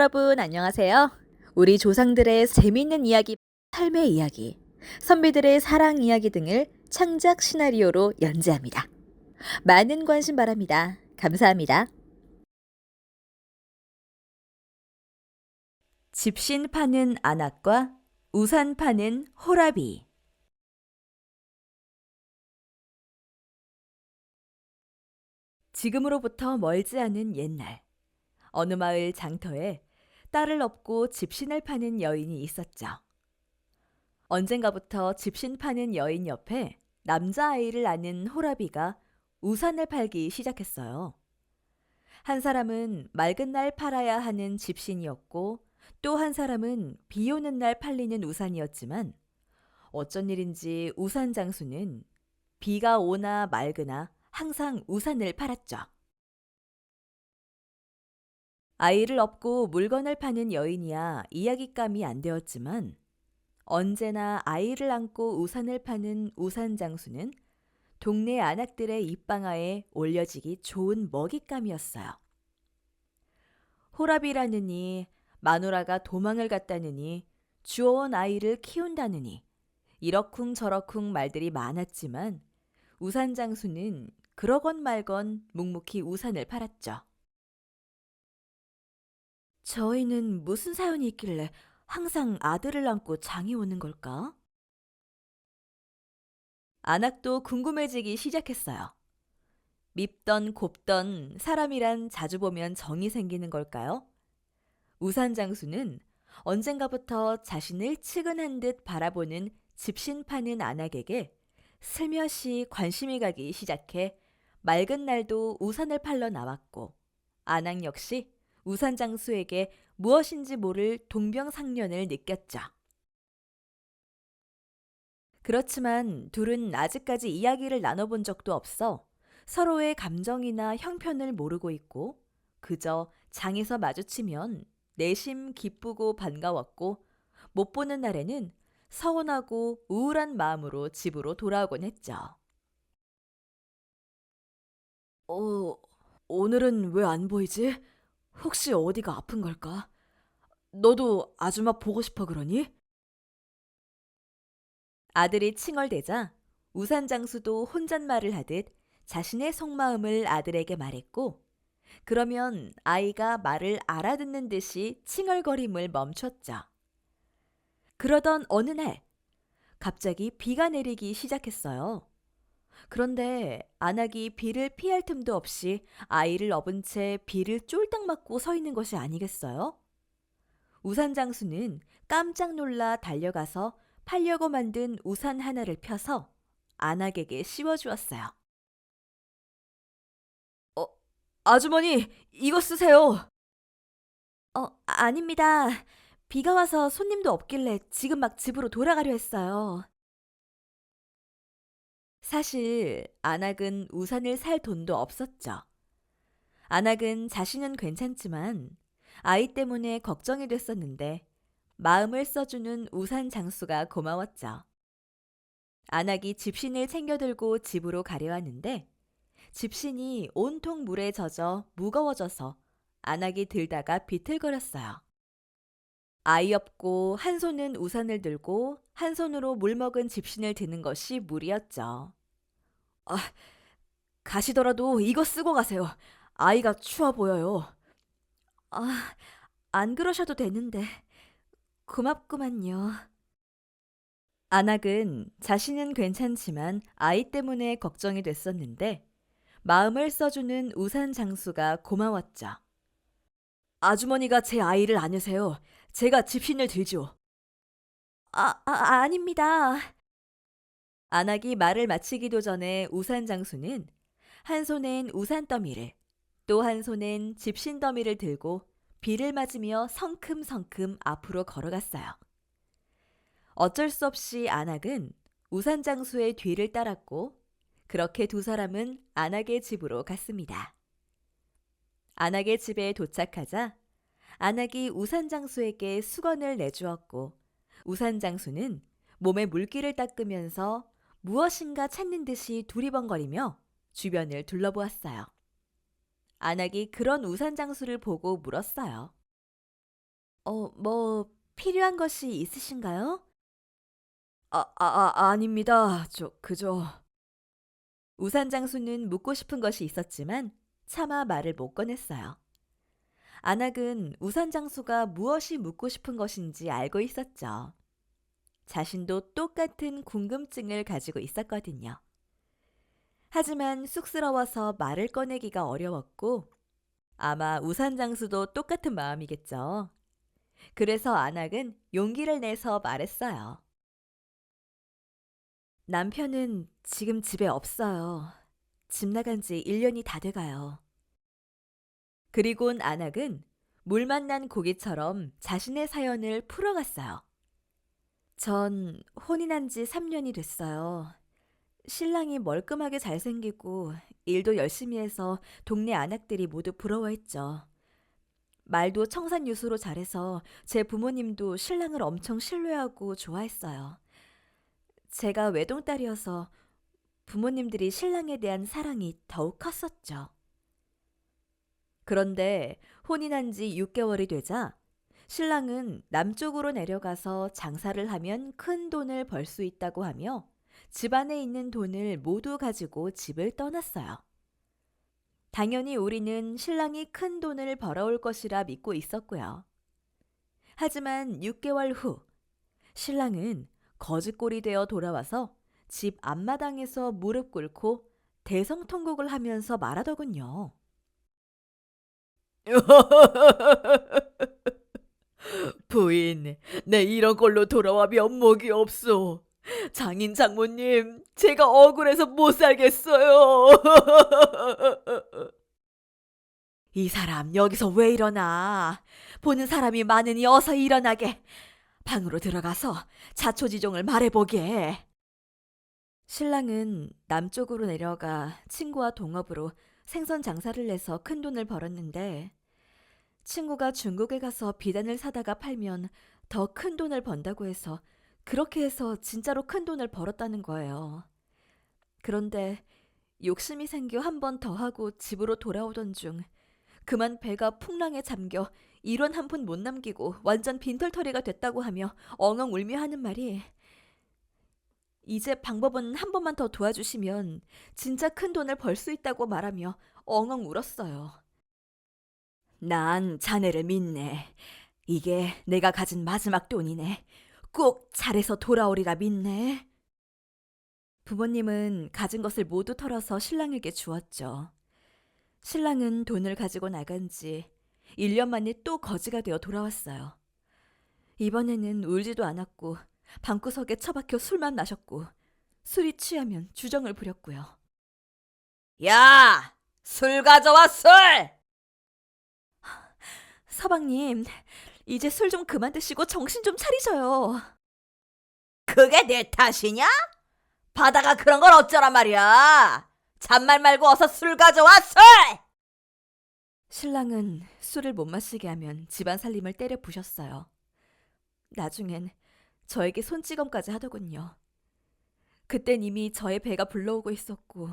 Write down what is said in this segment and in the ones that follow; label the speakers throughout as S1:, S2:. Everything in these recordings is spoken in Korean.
S1: 여러분 안녕하세요. 우리 조상들의 재미있는 이야기, 삶의 이야기, 선비들의 사랑 이야기 등을 창작 시나리오로 연재합니다. 많은 관심 바랍니다. 감사합니다. 집신 파는 안악과 우산 파는 호라비. 지금으로부터 멀지 않은 옛날, 어느 마을 장터에 딸을 업고 집신을 파는 여인이 있었죠. 언젠가부터 집신 파는 여인 옆에 남자아이를 아는 호라비가 우산을 팔기 시작했어요. 한 사람은 맑은 날 팔아야 하는 집신이었고 또 한 사람은 비 오는 날 팔리는 우산이었지만 어쩐 일인지 우산 장수는 비가 오나 맑으나 항상 우산을 팔았죠. 아이를 업고 물건을 파는 여인이야 이야깃감이 안 되었지만 언제나 아이를 안고 우산을 파는 우산 장수는 동네 아낙들의 입방아에 올려지기 좋은 먹잇감이었어요. 호랍이라느니 마누라가 도망을 갔다느니 주워온 아이를 키운다느니 이러쿵저러쿵 말들이 많았지만 우산 장수는 그러건 말건 묵묵히 우산을 팔았죠. 저희는 무슨 사연이 있길래 항상 아들을 안고 장이 오는 걸까? 안악도 궁금해지기 시작했어요. 밉던 곱던 사람이란 자주 보면 정이 생기는 걸까요? 우산 장수는 언젠가부터 자신을 측은한 듯 바라보는 집신 파는 안악에게 슬며시 관심이 가기 시작해 맑은 날도 우산을 팔러 나왔고 안악 역시 우산 장수에게 무엇인지 모를 동병상련을 느꼈죠. 그렇지만 둘은 아직까지 이야기를 나눠본 적도 없어 서로의 감정이나 형편을 모르고 있고 그저 장에서 마주치면 내심 기쁘고 반가웠고 못 보는 날에는 서운하고 우울한 마음으로 집으로 돌아오곤 했죠. 어, 오늘은 왜 안 보이지? 혹시 어디가 아픈 걸까? 너도 아줌마 보고 싶어 그러니? 아들이 칭얼대자 우산 장수도 혼잣말을 하듯 자신의 속마음을 아들에게 말했고 그러면 아이가 말을 알아듣는 듯이 칭얼거림을 멈췄죠. 그러던 어느 날 갑자기 비가 내리기 시작했어요. 그런데 안악이 비를 피할 틈도 없이 아이를 업은 채 비를 쫄딱 맞고 서 있는 것이 아니겠어요? 우산 장수는 깜짝 놀라 달려가서 팔려고 만든 우산 하나를 펴서 안악에게 씌워주었어요. 어, 아주머니, 이거 쓰세요. 아닙니다. 비가 와서 손님도 없길래 지금 막 집으로 돌아가려 했어요. 사실 안악은 우산을 살 돈도 없었죠. 안악은 자신은 괜찮지만 아이 때문에 걱정이 됐었는데 마음을 써주는 우산 장수가 고마웠죠. 안악이 집신을 챙겨 들고 집으로 가려 하는데 집신이 온통 물에 젖어 무거워져서 안악이 들다가 비틀거렸어요. 아이 없고 한 손은 우산을 들고 한 손으로 물 먹은 집신을 드는 것이 무리였죠. 아, 가시더라도 이거 쓰고 가세요. 아이가 추워 보여요. 아, 안 그러셔도 되는데. 고맙구만요. 안악은 자신은 괜찮지만 아이 때문에 걱정이 됐었는데 마음을 써주는 우산 장수가 고마웠죠. 아주머니가 제 아이를 안으세요. 제가 집신을 들죠. 아닙니다. 안악이 말을 마치기도 전에 우산 장수는 한 손엔 우산 더미를 또 한 손엔 집신 더미를 들고 비를 맞으며 성큼성큼 앞으로 걸어갔어요. 어쩔 수 없이 안악은 우산 장수의 뒤를 따랐고 그렇게 두 사람은 안악의 집으로 갔습니다. 안악의 집에 도착하자 안악이 우산 장수에게 수건을 내주었고 우산 장수는 몸에 물기를 닦으면서 무엇인가 찾는 듯이 두리번거리며 주변을 둘러보았어요. 안악이 그런 우산 장수를 보고 물었어요. 뭐 필요한 것이 있으신가요? 아닙니다. 그저. 우산 장수는 묻고 싶은 것이 있었지만 차마 말을 못 꺼냈어요. 안학은 우산 장수가 무엇이 묻고 싶은 것인지 알고 있었죠. 자신도 똑같은 궁금증을 가지고 있었거든요. 하지만 쑥스러워서 말을 꺼내기가 어려웠고 아마 우산 장수도 똑같은 마음이겠죠. 그래서 안학은 용기를 내서 말했어요. 남편은 지금 집에 없어요. 집 나간 지 1년이 다 돼가요. 그리곤 안학은 물 만난 고기처럼 자신의 사연을 풀어갔어요. 전 혼인한 지 3년이 됐어요. 신랑이 멀끔하게 잘생기고 일도 열심히 해서 동네 아낙들이 모두 부러워했죠. 말도 청산유수로 잘해서 제 부모님도 신랑을 엄청 신뢰하고 좋아했어요. 제가 외동딸이어서 부모님들이 신랑에 대한 사랑이 더욱 컸었죠. 그런데 혼인한 지 6개월이 되자 신랑은 남쪽으로 내려가서 장사를 하면 큰 돈을 벌 수 있다고 하며 집안에 있는 돈을 모두 가지고 집을 떠났어요. 당연히 우리는 신랑이 큰 돈을 벌어올 것이라 믿고 있었고요. 하지만 6개월 후 신랑은 거지꼴이 되어 돌아와서 집 앞마당에서 무릎 꿇고 대성통곡을 하면서 말하더군요. 부인, 내 이런 꼴로 돌아와 면목이 없소. 장인 장모님, 제가 억울해서 못 살겠어요. 이 사람 여기서 왜 일어나? 보는 사람이 많으니 어서 일어나게. 방으로 들어가서 자초지종을 말해보게. 신랑은 남쪽으로 내려가 친구와 동업으로 생선 장사를 내서 큰 돈을 벌었는데 친구가 중국에 가서 비단을 사다가 팔면 더 큰 돈을 번다고 해서 그렇게 해서 진짜로 큰 돈을 벌었다는 거예요. 그런데 욕심이 생겨 한 번 더 하고 집으로 돌아오던 중 그만 배가 풍랑에 잠겨 일원 한 푼 못 남기고 완전 빈털터리가 됐다고 하며 엉엉 울며 하는 말이 이제 방법은 한 번만 더 도와주시면 진짜 큰 돈을 벌 수 있다고 말하며 엉엉 울었어요. 난 자네를 믿네. 이게 내가 가진 마지막 돈이네. 꼭 잘해서 돌아오리라 믿네. 부모님은 가진 것을 모두 털어서 신랑에게 주었죠. 신랑은 돈을 가지고 나간 지 1년 만에 또 거지가 되어 돌아왔어요. 이번에는 울지도 않았고 방구석에 처박혀 술만 마셨고 술이 취하면 주정을 부렸고요. 야! 술 가져와 술! 서방님, 이제 술 좀 그만 드시고 정신 좀 차리셔요. 그게 내 탓이냐? 바다가 그런 걸 어쩌란 말이야. 잔말 말고 어서 술 가져와 술! 신랑은 술을 못 마시게 하면 집안 살림을 때려 부셨어요. 나중엔 저에게 손찌검까지 하더군요. 그땐 이미 저의 배가 불러오고 있었고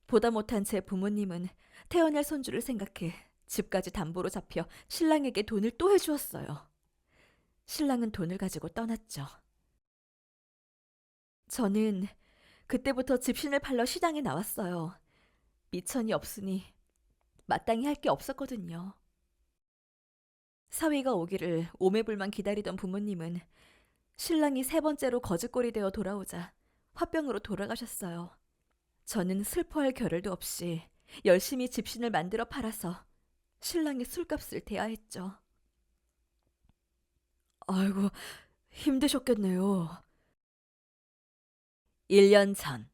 S1: 보다 못한 제 부모님은 태어날 손주를 생각해 집까지 담보로 잡혀 신랑에게 돈을 또 해주었어요. 신랑은 돈을 가지고 떠났죠. 저는 그때부터 집신을 팔러 시장에 나왔어요. 미천이 없으니 마땅히 할 게 없었거든요. 사위가 오기를 오매불만 기다리던 부모님은 신랑이 3번째로 거지꼴이 되어 돌아오자 화병으로 돌아가셨어요. 저는 슬퍼할 겨를도 없이 열심히 집신을 만들어 팔아서 신랑의 술값을 대하했죠. 아이고, 힘드셨겠네요. 1년 전,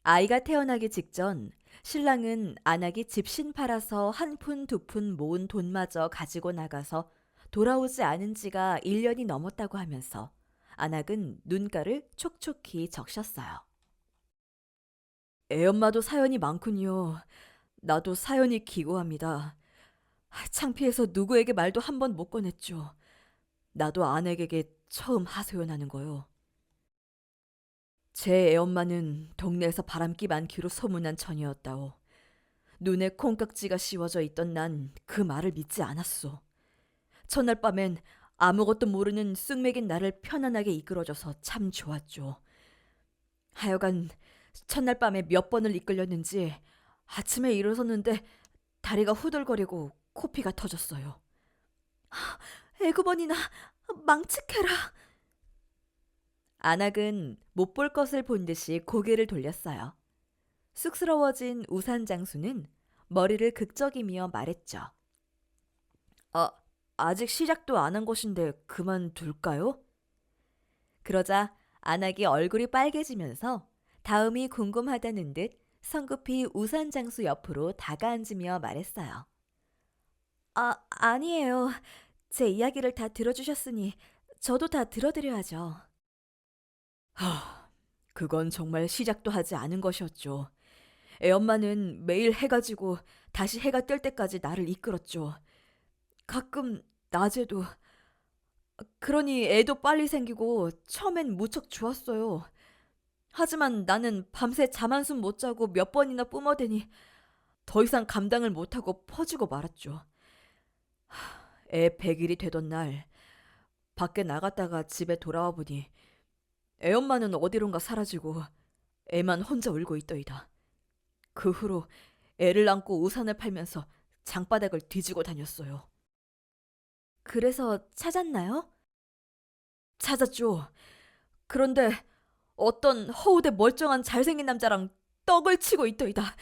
S1: 아이가 태어나기 직전 신랑은 안악이 집신 팔아서 한 푼, 두 푼 모은 돈마저 가지고 나가서 돌아오지 않은 지가 1년이 넘었다고 하면서 안악은 눈가를 촉촉히 적셨어요. 애엄마도 사연이 많군요. 나도 사연이 기고합니다. 창피해서 누구에게 말도 한 번 못 꺼냈죠. 나도 아내에게 처음 하소연하는 거요. 제 애엄마는 동네에서 바람기 많기로 소문난 처녀였다오. 눈에 콩깍지가 씌워져 있던 난 그 말을 믿지 않았소. 첫날 밤엔 아무것도 모르는 쑥맥인 나를 편안하게 이끌어줘서 참 좋았죠. 하여간 첫날 밤에 몇 번을 이끌렸는지 아침에 일어섰는데 다리가 후들거리고 코피가 터졌어요. 에그머니나 망측해라. 안악은 못 볼 것을 본 듯이 고개를 돌렸어요. 쑥스러워진 우산 장수는 머리를 극적이며 말했죠. 아, 아직 시작도 안 한 것인데 그만둘까요? 그러자 안악이 얼굴이 빨개지면서 다음이 궁금하다는 듯 성급히 우산 장수 옆으로 다가앉으며 말했어요. 아니에요. 제 이야기를 다 들어주셨으니 저도 다 들어드려야죠. 그건 정말 시작도 하지 않은 것이었죠. 애엄마는 매일 해가 지고 다시 해가 뜰 때까지 나를 이끌었죠. 가끔 낮에도. 그러니 애도 빨리 생기고 처음엔 무척 좋았어요. 하지만 나는 밤새 잠 한숨 못 자고 몇 번이나 뿜어대니 더 이상 감당을 못하고 퍼지고 말았죠. 애 100일이 되던 날 밖에 나갔다가 집에 돌아와 보니 애엄마는 어디론가 사라지고 애만 혼자 울고 있더이다. 그 후로 애를 안고 우산을 팔면서 장바닥을 뒤지고 다녔어요. 그래서 찾았나요? 찾았죠. 그런데 어떤 허우대 멀쩡한 잘생긴 남자랑 떡을 치고 있더이다.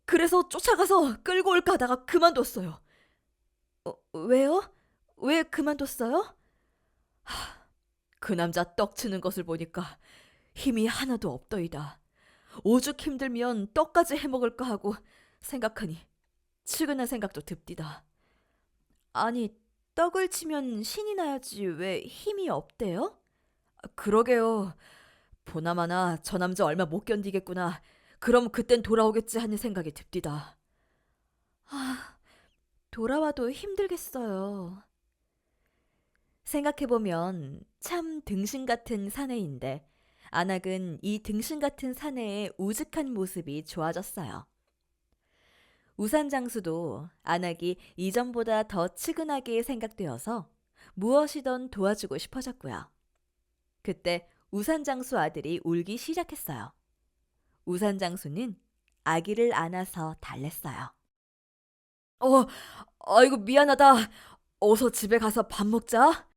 S1: 그래서 쫓아가서 끌고 올까 하다가 그만뒀어요. 왜요? 왜 그만뒀어요? 그 남자 떡 치는 것을 보니까 힘이 하나도 없더이다. 오죽 힘들면 떡까지 해먹을까 하고 생각하니 측은한 생각도 듭디다. 아니, 떡을 치면 신이 나야지 왜 힘이 없대요? 그러게요. 보나마나 저 남자 얼마 못 견디겠구나. 그럼 그땐 돌아오겠지 하는 생각이 듭디다. 돌아와도 힘들겠어요. 생각해보면 참 등신 같은 사내인데 안악은 이 등신 같은 사내의 우직한 모습이 좋아졌어요. 우산장수도 안악이 이전보다 더 측은하게 생각되어서 무엇이든 도와주고 싶어졌고요. 그때 우산장수 아들이 울기 시작했어요. 우산장수는 아기를 안아서 달랬어요. 아이고 미안하다. 어서 집에 가서 밥 먹자.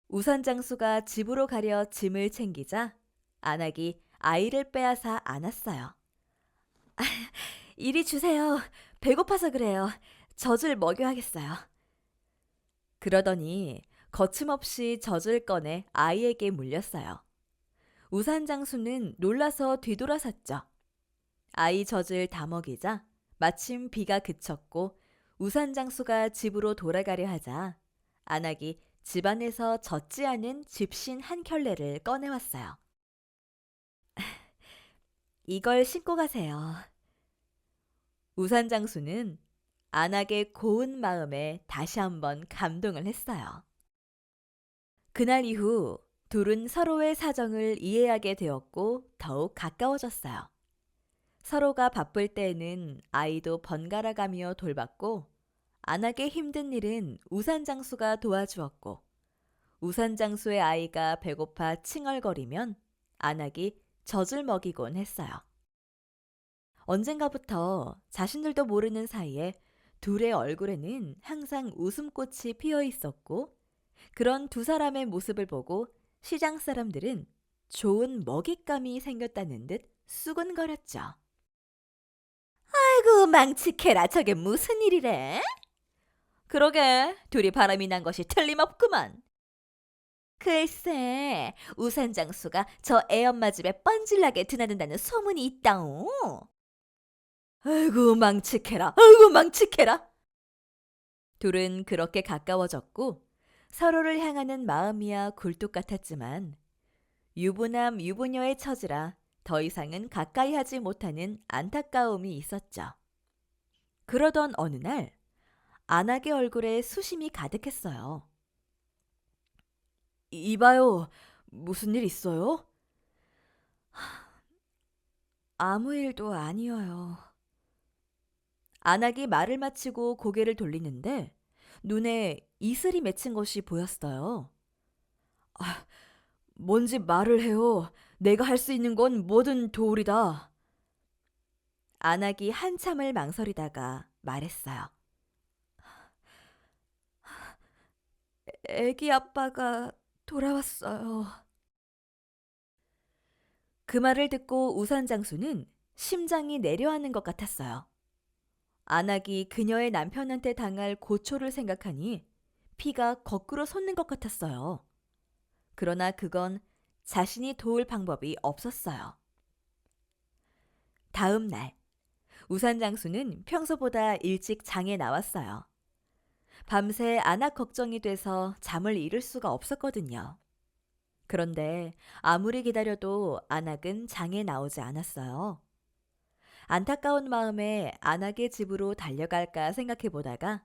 S1: 우산장수가 집으로 가려 짐을 챙기자 안악이 아이를 빼앗아 안았어요. 이리 주세요. 배고파서 그래요. 젖을 먹여야겠어요. 그러더니 거침없이 젖을 꺼내 아이에게 물렸어요. 우산장수는 놀라서 뒤돌아섰죠. 아이 젖을 다 먹이자 마침 비가 그쳤고 우산장수가 집으로 돌아가려 하자 안악이 집안에서 젖지 않은 집신 한 켤레를 꺼내왔어요. 이걸 신고 가세요. 우산장수는 안악의 고운 마음에 다시 한번 감동을 했어요. 그날 이후 둘은 서로의 사정을 이해하게 되었고 더욱 가까워졌어요. 서로가 바쁠 때에는 아이도 번갈아 가며 돌봤고 안악의 힘든 일은 우산장수가 도와주었고 우산장수의 아이가 배고파 칭얼거리면 안악이 젖을 먹이곤 했어요. 언젠가부터 자신들도 모르는 사이에 둘의 얼굴에는 항상 웃음꽃이 피어 있었고 그런 두 사람의 모습을 보고 시장 사람들은 좋은 먹잇감이 생겼다는 듯 수군거렸죠. 아이고 망측해라. 저게 무슨 일이래? 그러게 둘이 바람이 난 것이 틀림없구만. 글쎄 우산장수가 저 애엄마 집에 뻔질나게 드나든다는 소문이 있다오. 아이고 망측해라. 아이고 망측해라. 둘은 그렇게 가까워졌고 서로를 향하는 마음이야 굴뚝 같았지만 유부남 유부녀의 처지라 더 이상은 가까이 하지 못하는 안타까움이 있었죠. 그러던 어느 날 안악의 얼굴에 수심이 가득했어요. 이봐요. 무슨 일 있어요? 아무 일도 아니어요. 안악이 말을 마치고 고개를 돌리는데 눈에 이슬이 맺힌 것이 보였어요. 아, 뭔지 말을 해요. 내가 할 수 있는 건 뭐든 도울이다. 안악이 한참을 망설이다가 말했어요. 애기 아빠가 돌아왔어요. 그 말을 듣고 우산장수는 심장이 내려앉는 것 같았어요. 안악이 그녀의 남편한테 당할 고초를 생각하니 피가 거꾸로 솟는 것 같았어요. 그러나 그건 자신이 도울 방법이 없었어요. 다음 날, 우산장수는 평소보다 일찍 장에 나왔어요. 밤새 안악 걱정이 돼서 잠을 이룰 수가 없었거든요. 그런데 아무리 기다려도 안악은 장에 나오지 않았어요. 안타까운 마음에 안악의 집으로 달려갈까 생각해 보다가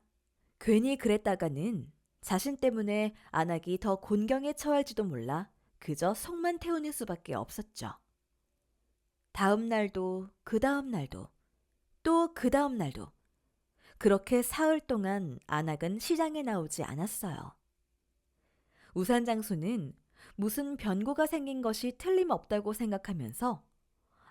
S1: 괜히 그랬다가는 자신 때문에 안악이 더 곤경에 처할지도 몰라 그저 속만 태우는 수밖에 없었죠. 다음 날도 그 다음 날도 또 그 다음 날도 그렇게 사흘 동안 안악은 시장에 나오지 않았어요. 우산장수는 무슨 변고가 생긴 것이 틀림없다고 생각하면서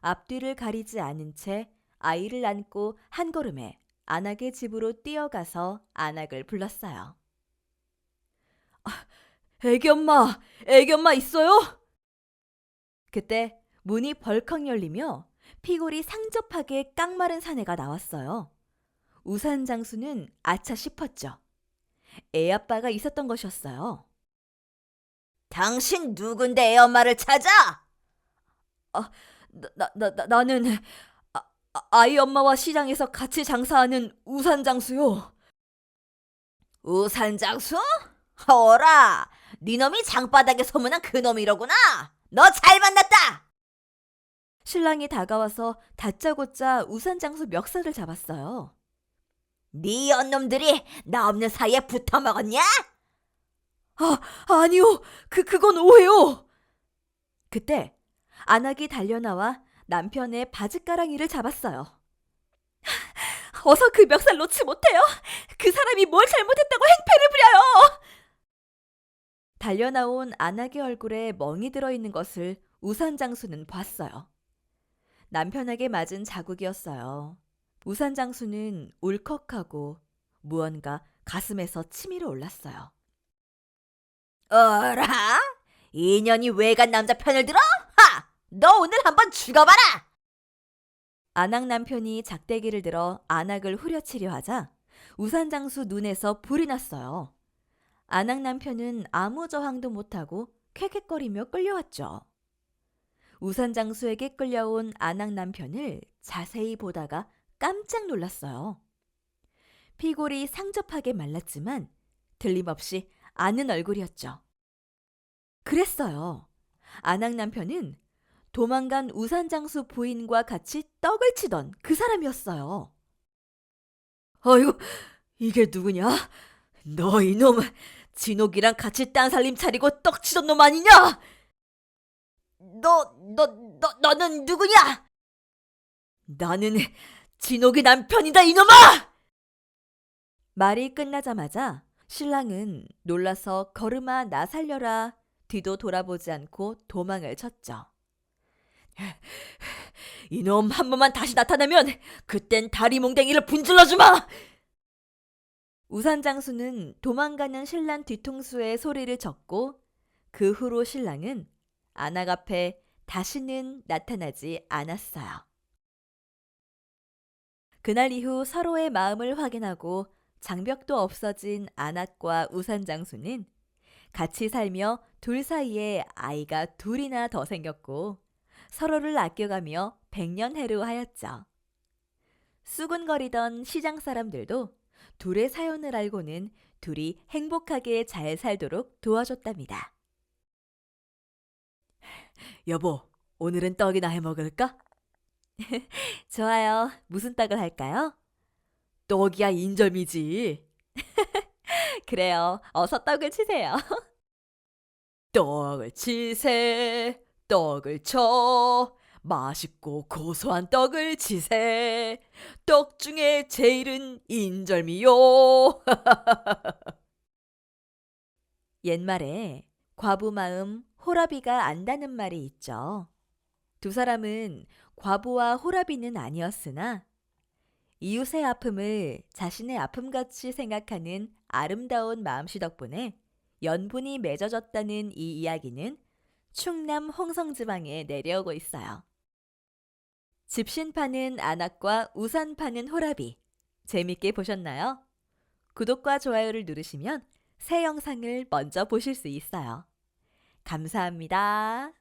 S1: 앞뒤를 가리지 않은 채 아이를 안고 한 걸음에 안악의 집으로 뛰어가서 안악을 불렀어요. 애기 엄마 있어요? 그때 문이 벌컥 열리며 피골이 상접하게 깡마른 사내가 나왔어요. 우산장수는 아차 싶었죠. 애아빠가 있었던 것이었어요.
S2: 당신 누군데 애 엄마를 찾아?
S1: 나는 아이 엄마와 시장에서 같이 장사하는 우산장수요.
S2: 우산장수? 어라, 네 놈이 장바닥에 소문난 그 놈이로구나. 너 잘 만났다.
S1: 신랑이 다가와서 다짜고짜 우산장수 멱살을 잡았어요.
S2: 네 연놈들이 나 없는 사이에 붙어 먹었냐?
S1: 아니요. 그건 오해요. 그때 안악이 달려나와 남편의 바지가랑이를 잡았어요. 어서 그 멱살 놓지 못해요. 그 사람이 뭘 잘못했다고 행패를 부려요. 달려나온 안악의 얼굴에 멍이 들어있는 것을 우산장수는 봤어요. 남편에게 맞은 자국이었어요. 우산장수는 울컥하고 무언가 가슴에서 치밀어 올랐어요.
S2: 어라? 인연이 외간 남자 편을 들어? 하! 너 오늘 한번 죽어봐라!
S1: 안악 남편이 작대기를 들어 안악을 후려치려 하자 우산장수 눈에서 불이 났어요. 안악 남편은 아무 저항도 못하고 쾌쾌거리며 끌려왔죠. 우산장수에게 끌려온 안악 남편을 자세히 보다가 깜짝 놀랐어요. 피골이 상접하게 말랐지만 틀림없이 아는 얼굴이었죠. 그랬어요. 안악 남편은 도망간 우산장수 부인과 같이 떡을 치던 그 사람이었어요.
S2: 어이구, 이게 누구냐? 너 이놈, 진옥이랑 같이 딴살림 차리고 떡치던 놈 아니냐? 너는 누구냐? 나는 진옥이 남편이다, 이놈아!
S1: 말이 끝나자마자 신랑은 놀라서 걸음아 나 살려라 뒤도 돌아보지 않고 도망을 쳤죠.
S2: 이놈 한 번만 다시 나타나면 그땐 다리 몽댕이를 분질러주마!
S1: 우산장수는 도망가는 신랑 뒤통수에 소리를 쳤고 그 후로 신랑은 안악 앞에 다시는 나타나지 않았어요. 그날 이후 서로의 마음을 확인하고 장벽도 없어진 안악과 우산장수는 같이 살며 둘 사이에 아이가 둘이나 더 생겼고 서로를 아껴가며 백년해로하였죠. 수군거리던 시장 사람들도 둘의 사연을 알고는 둘이 행복하게 잘 살도록 도와줬답니다.
S2: 여보, 오늘은 떡이나 해 먹을까?
S1: 좋아요. 무슨 떡을 할까요?
S2: 떡이야 인절미지.
S1: 그래요. 어서 떡을 치세요.
S2: 떡을 치세, 떡을 쳐. 맛있고 고소한 떡을 지세. 떡 중에 제일은 인절미요.
S1: 옛말에 과부 마음 호라비가 안다는 말이 있죠. 두 사람은 과부와 호라비는 아니었으나 이웃의 아픔을 자신의 아픔같이 생각하는 아름다운 마음씨 덕분에 연분이 맺어졌다는 이 이야기는 충남 홍성지방에 내려오고 있어요. 집신 파는 안악과 우산 파는 호라비. 재밌게 보셨나요? 구독과 좋아요를 누르시면 새 영상을 먼저 보실 수 있어요. 감사합니다.